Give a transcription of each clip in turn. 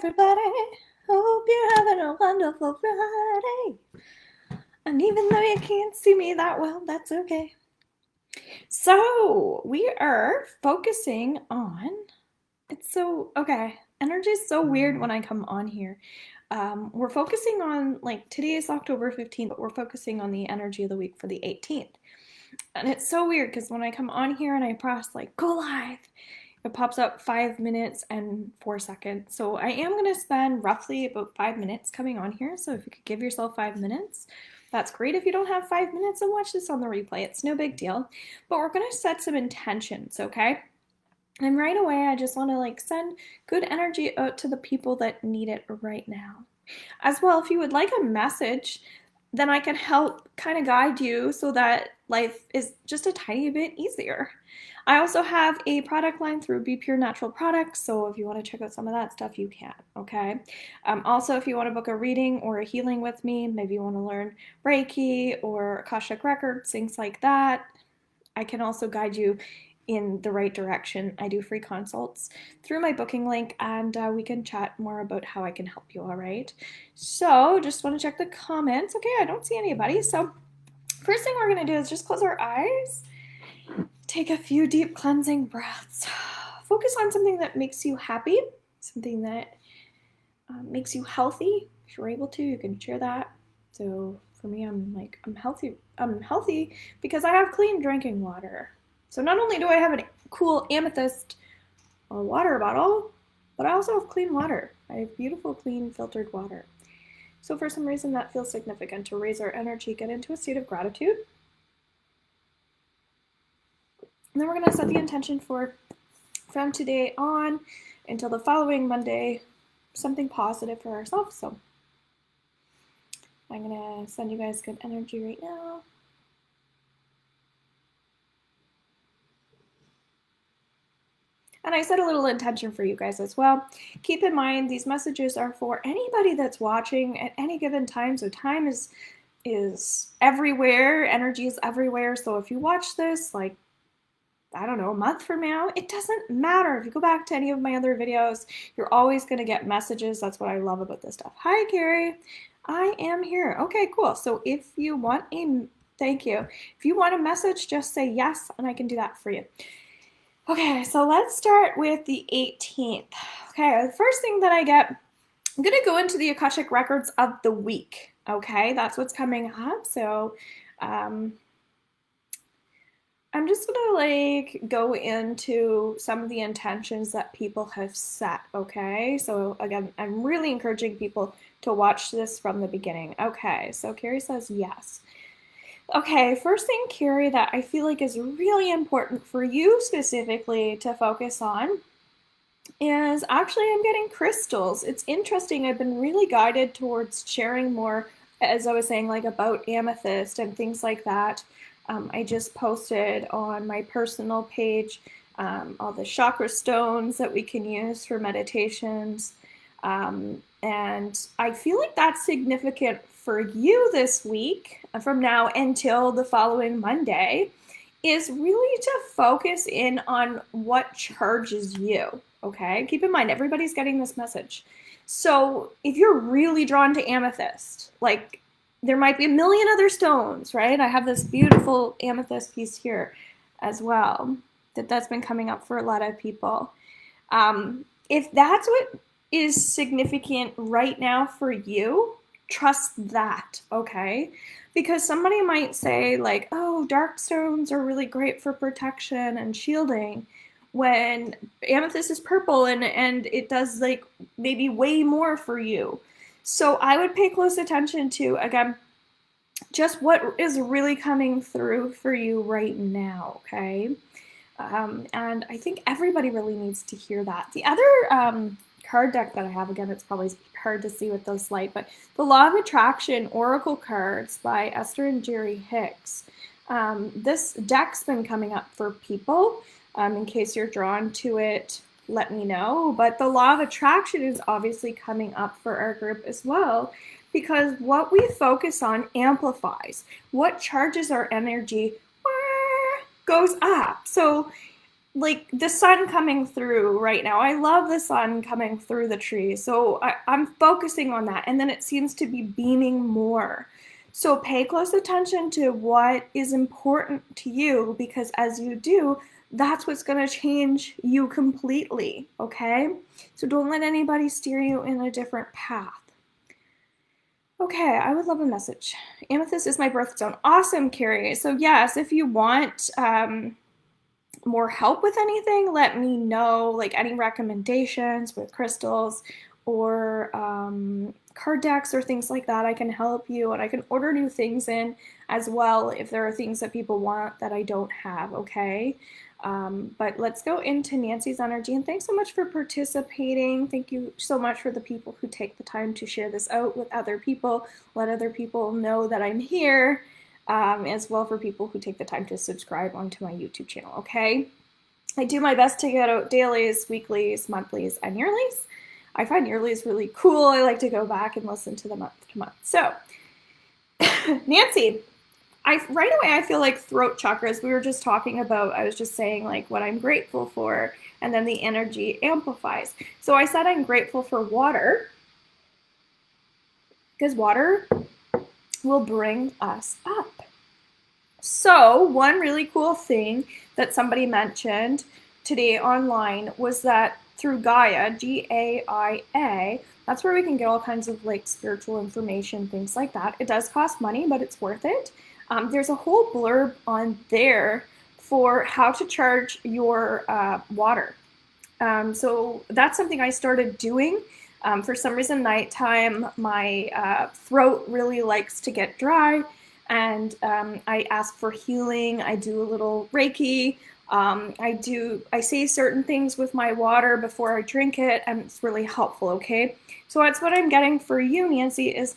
everybody. Hope you're having a wonderful Friday. And even though you can't see me that well, that's okay. So, we are focusing on. Energy is so weird when I come on here. We're focusing on, like, today is October 15th, but we're focusing on the energy of the week for the 18th. And it's so weird because when I come on here and I press, like, go live, it pops up 5 minutes and 4 seconds. So I am going to spend roughly about 5 minutes coming on here. So if you could give yourself 5 minutes, that's great. If you don't have 5 minutes, then watch this on the replay. It's no big deal. But we're going to set some intentions, okay? And right away, I just want to send good energy out to the people that need it right now. As well, if you would like a message, then I can help kind of guide you so that life is just a tiny bit easier. I also have a product line through Be Pure Natural Products, so if you want to check out some of that stuff, you can, okay? Also, if you want to book a reading or a healing with me, maybe you want to learn Reiki or Akashic Records, things like that, I can also guide you in the right direction. I do free consults through my booking link, and we can chat more about how I can help you, all right? So just want to check the comments. Okay, I don't see anybody. So first thing we're going to do is just close our eyes, take a few deep cleansing breaths, focus on something that makes you happy, something that makes you healthy. If you're able to, you can share that. So for me, I'm healthy. I'm healthy because I have clean drinking water. So not only do I have a cool amethyst water bottle, but I also have clean water. I have beautiful, clean, filtered water. So for some reason that feels significant to raise our energy, get into a state of gratitude. And then we're going to set the intention for from today on until the following Monday, something positive for ourselves. So I'm going to send you guys good energy right now. And I set a little intention for you guys as well. Keep in mind, these messages are for anybody that's watching at any given time. So time is everywhere, energy is everywhere. So if you watch this, like, I don't know, a month from now, it doesn't matter. If you go back to any of my other videos, you're always going to get messages. That's what I love about this stuff. Hi, Carrie. I am here. Okay, cool. So if you want thank you. If you want a message, just say yes, and I can do that for you. Okay, so let's start with the 18th. Okay, the first thing that I get, I'm going to go into the Akashic Records of the week. Okay, that's what's coming up. So I'm just going to go into some of the intentions that people have set. Okay, so again, I'm really encouraging people to watch this from the beginning. Okay, so Carrie says yes. Okay, first thing, Carrie, that I feel like is really important for you specifically to focus on is actually I'm getting crystals. It's interesting. I've been really guided towards sharing more, as I was saying, like about amethyst and things like that. I just posted on my personal page all the chakra stones that we can use for meditations. And I feel like that's significant for you this week, from now until the following Monday, is really to focus in on what charges you, okay? Keep in mind, everybody's getting this message. So if you're really drawn to amethyst, like, there might be a million other stones, right? I have this beautiful amethyst piece here as well that's been coming up for a lot of people. If that's what is significant right now for you, trust that, okay? Because somebody might say, like, oh, dark stones are really great for protection and shielding, when amethyst is purple and it does, like, maybe way more for you. So I would pay close attention to, again, just what is really coming through for you right now, okay? And I think everybody really needs to hear that. The other card deck that I have, again, it's probably hard to see with this light, but the Law of Attraction Oracle Cards by Esther and Jerry Hicks. This deck's been coming up for people. In case you're drawn to it, let me know. But the Law of Attraction is obviously coming up for our group as well, because what we focus on amplifies. What charges our energy goes up. So like the sun coming through right now. I love the sun coming through the tree. So I'm focusing on that. And then it seems to be beaming more. So pay close attention to what is important to you, because as you do, that's what's going to change you completely. Okay. So don't let anybody steer you in a different path. Okay, I would love a message. Amethyst is my birth zone. Awesome, Carrie. So yes, if you want more help with anything, let me know, like any recommendations with crystals or card decks or things like that. I can help you, and I can order new things in as well if there are things that people want that I don't have, okay? But let's go into Nancy's energy, and thanks so much for participating. Thank you so much for the people who take the time to share this out with other people, let other people know that I'm here. As well for people who take the time to subscribe onto my YouTube channel, okay? I do my best to get out dailies, weeklies, monthlies, and yearlies. I find yearlies really cool. I like to go back and listen to them month to month. So, Nancy, right away I feel like throat chakras. We were just talking about, I was just saying like what I'm grateful for, and then the energy amplifies. So I said I'm grateful for water, because water will bring us up. So one really cool thing that somebody mentioned today online was that through Gaia, Gaia, that's where we can get all kinds of like spiritual information, things like that. It does cost money, but it's worth it. There's a whole blurb on there for how to charge your water. So that's something I started doing. For some reason, nighttime, my throat really likes to get dry, and I ask for healing. I do a little Reiki. I say certain things with my water before I drink it, and it's really helpful, okay? So that's what I'm getting for you, Nancy, is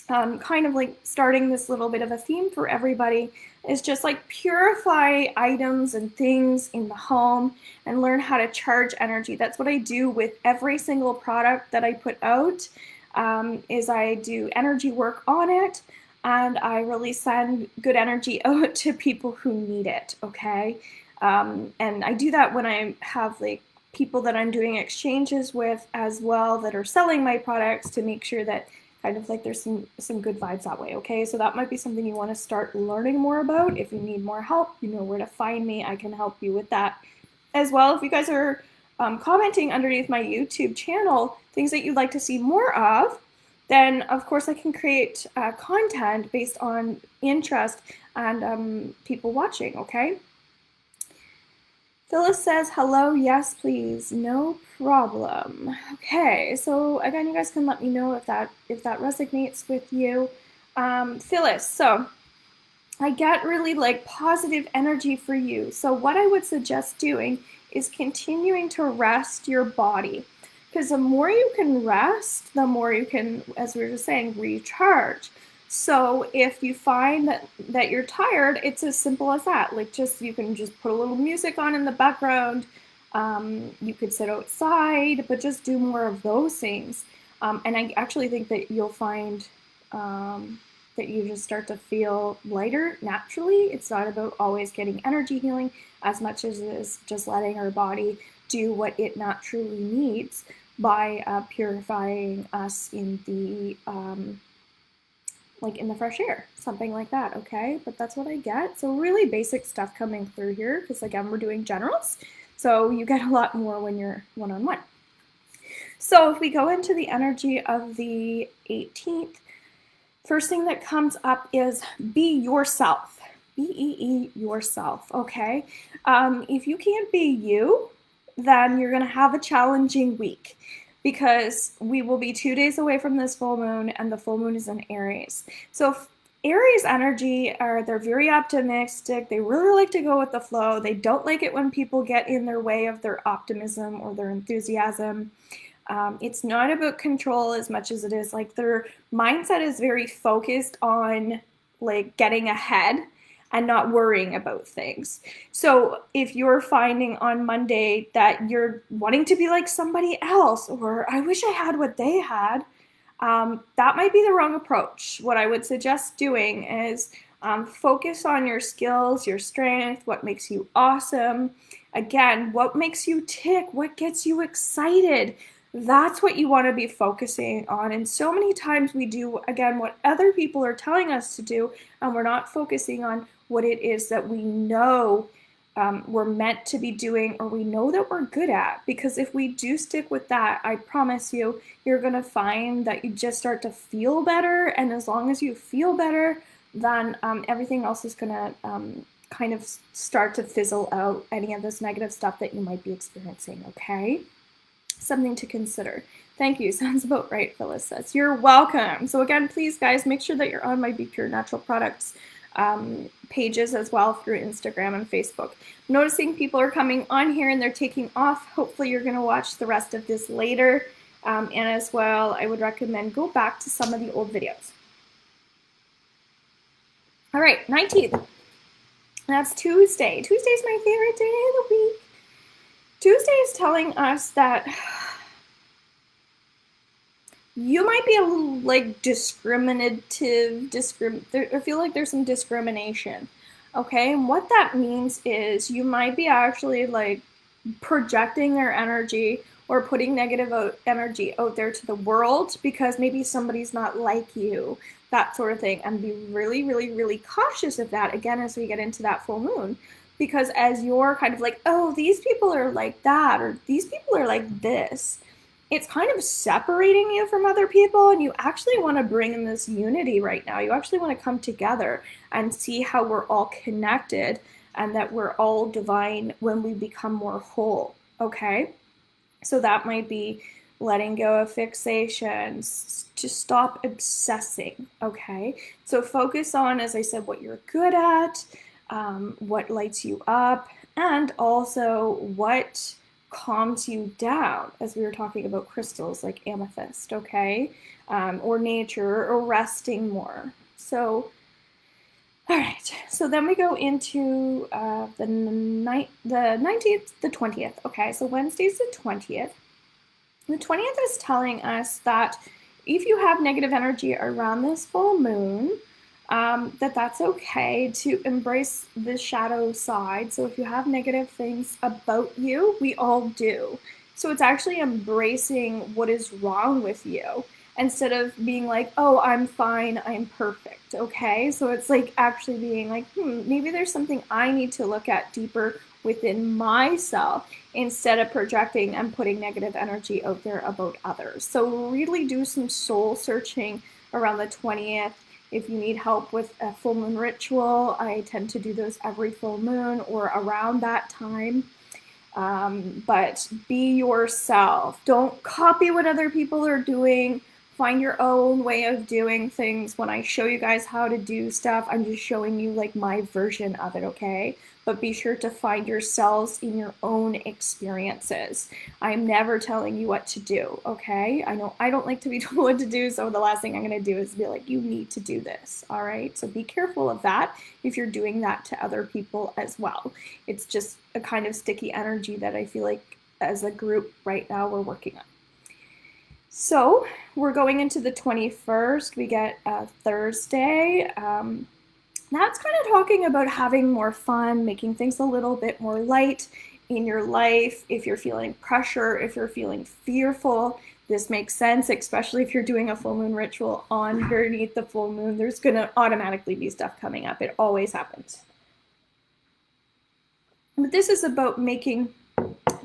kind of like starting this little bit of a theme for everybody, is just like purify items and things in the home and learn how to charge energy. That's what I do with every single product that I put out, is I do energy work on it, and I really send good energy out to people who need it, okay? And I do that when I have like people that I'm doing exchanges with as well that are selling my products, to make sure that kind of like there's some good vibes that way, okay? So that might be something you want to start learning more about. If you need more help, you know where to find me. I can help you with that as well. If you guys are commenting underneath my YouTube channel things that you'd like to see more of, then of course I can create content based on interest and people watching, okay? Phyllis says, hello, yes, please, no problem. Okay, so again, you guys can let me know if that resonates with you. Phyllis, so I get really like positive energy for you. So what I would suggest doing is continuing to rest your body, because the more you can rest, the more you can, as we were just saying, recharge. So if you find that you're tired, it's as simple as that. Like you can just put a little music on in the background. You could sit outside, but just do more of those things. And I actually think that you'll find that you just start to feel lighter naturally. It's not about always getting energy healing as much as it is just letting our body do what it naturally needs by purifying us in the like in the fresh air, something like that, okay? But that's what I get. So really basic stuff coming through here, because again, we're doing generals, so you get a lot more when you're one-on-one. So if we go into the energy of the 18th, first thing that comes up is be yourself. Be yourself, okay? If you can't be you, then you're gonna have a challenging week, because we will be 2 days away from this full moon, and the full moon is in Aries. So Aries energy they're very optimistic. They really like to go with the flow. They don't like it when people get in their way of their optimism or their enthusiasm. It's not about control as much as it is like their mindset is very focused on like getting ahead and not worrying about things. So if you're finding on Monday that you're wanting to be like somebody else, or I wish I had what they had, that might be the wrong approach. What I would suggest doing is focus on your skills, your strength, what makes you awesome, Again, what makes you tick? What gets you excited? That's what you want to be focusing on. And so many times we do, again, what other people are telling us to do, and we're not focusing on what it is that we know we're meant to be doing, or we know that we're good at. Because if we do stick with that, I promise you, you're going to find that you just start to feel better. And as long as you feel better, then everything else is going to kind of start to fizzle out any of this negative stuff that you might be experiencing, okay? Something to consider. Thank you. Sounds about right, Phyllis says. You're welcome. So again, please, guys, make sure that you're on my Be Pure Natural Products pages as well through Instagram and Facebook. Noticing people are coming on here and they're taking off. Hopefully you're going to watch the rest of this later. And as well, I would recommend go back to some of the old videos. All right, 19th. That's Tuesday. Tuesday is my favorite day of the week. Tuesday is telling us that you might be a little like discriminative, I feel like there's some discrimination, okay? And what that means is you might be actually like projecting their energy or putting negative energy out there to the world because maybe somebody's not like you, that sort of thing. And be really, really, really cautious of that, again, as we get into that full moon. Because as you're kind of like, oh, these people are like that, or these people are like this, it's kind of separating you from other people, and you actually want to bring in this unity right now. You actually want to come together and see how we're all connected and that we're all divine when we become more whole, okay? So that might be letting go of fixations, to stop obsessing, okay? So focus on, as I said, what you're good at, what lights you up, and also what calms you down, as we were talking about crystals like amethyst, okay? Or nature, or resting more. So, all right, so then we go into the 19th, the 20th, okay? So Wednesday's the 20th. The 20th is telling us that if you have negative energy around this full moon, that's okay to embrace the shadow side. So if you have negative things about you, we all do. So it's actually embracing what is wrong with you instead of being like, oh, I'm fine, I'm perfect, okay? So it's like actually being like, maybe there's something I need to look at deeper within myself instead of projecting and putting negative energy out there about others. So really do some soul searching around the 20th. If you need help with a full moon ritual, I tend to do those every full moon or around that time. But be yourself. Don't copy what other people are doing. Find your own way of doing things. When I show you guys how to do stuff, I'm just showing you like my version of it, okay? But be sure to find yourselves in your own experiences. I'm never telling you what to do, okay? I know I don't like to be told what to do, so the last thing I'm gonna do is be like, you need to do this, all right? So be careful of that if you're doing that to other people as well. It's just a kind of sticky energy that I feel like as a group right now we're working on. So we're going into the 21st. We get Thursday. That's kind of talking about having more fun, making things a little bit more light in your life. If you're feeling pressure, if you're feeling fearful, this makes sense, especially if you're doing a full moon ritual underneath the full moon. There's going to automatically be stuff coming up. It always happens. But this is about making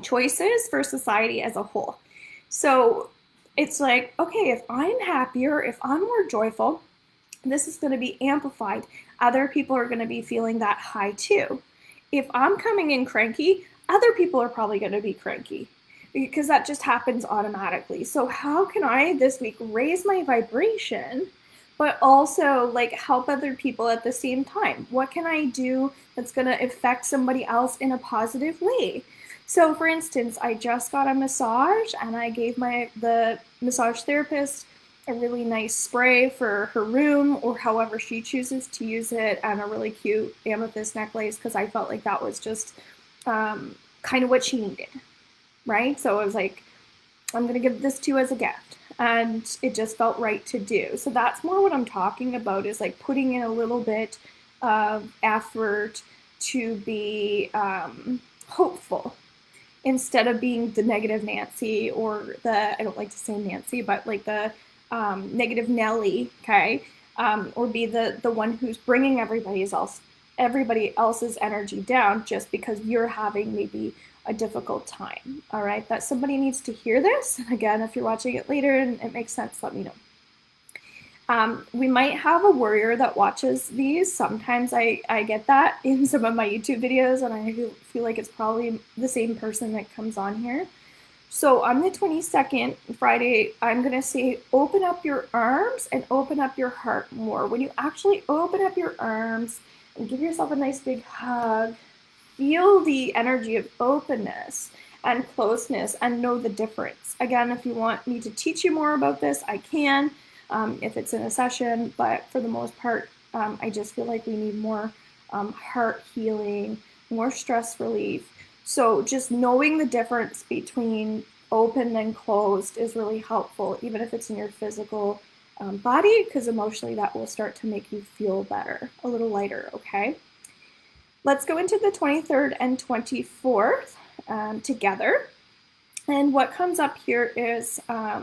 choices for society as a whole. So it's like, okay, if I'm happier, if I'm more joyful, this is going to be amplified. Other people are going to be feeling that high too. If I'm coming in cranky, other people are probably going to be cranky because that just happens automatically. So how can I this week raise my vibration, but also like help other people at the same time? What can I do that's going to affect somebody else in a positive way? So for instance, I just got a massage and I gave the massage therapist a really nice spray for her room or however she chooses to use it, and a really cute amethyst necklace because I felt like that was just kind of what she needed, right? So I was like, I'm going to give this to you as a gift, and it just felt right to do. So that's more what I'm talking about, is like putting in a little bit of effort to be hopeful instead of being the negative Nancy or the, I don't like to say Nancy, but like the negative Nelly, okay? Or be the one who's bringing everybody else's energy down just because you're having maybe a difficult time. All right, that somebody needs to hear this. And again, if you're watching it later and it makes sense, let me know. We might have a warrior that watches these. Sometimes I get that in some of my YouTube videos, and I feel like it's probably the same person that comes on here. So on the 22nd, Friday, I'm going to say open up your arms and open up your heart more. When you actually open up your arms and give yourself a nice big hug, feel the energy of openness and closeness and know the difference. Again, if you want me to teach you more about this, I can, if it's in a session, but for the most part, I just feel like we need more heart healing, more stress relief. So just knowing the difference between open and closed is really helpful, even if it's in your physical body, because emotionally that will start to make you feel better, a little lighter, okay? Let's go into the 23rd and 24th together. And what comes up here is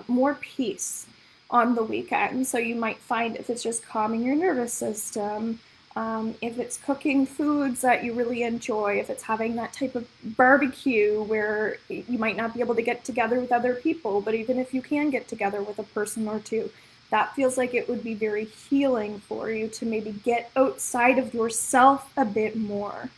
more peace on the weekend. So you might find if it's just calming your nervous system, if it's cooking foods that you really enjoy, if it's having that type of barbecue where you might not be able to get together with other people, but even if you can get together with a person or two, that feels like it would be very healing for you to maybe get outside of yourself a bit more.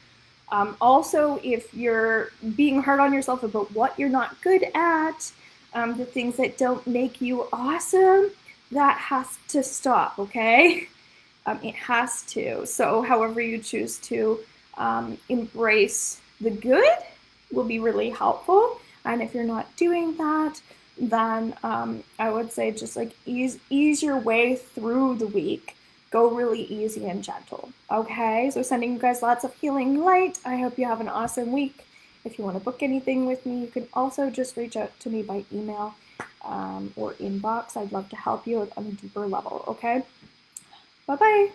Also, if you're being hard on yourself about what you're not good at, the things that don't make you awesome, that has to stop, okay? It has to. So however you choose to embrace the good will be really helpful. And if you're not doing that, then I would say just like ease your way through the week. Go really easy and gentle. Okay, so sending you guys lots of healing light. I hope you have an awesome week. If you want to book anything with me, you can also just reach out to me by email or inbox. I'd love to help you on a deeper level. Okay, bye-bye.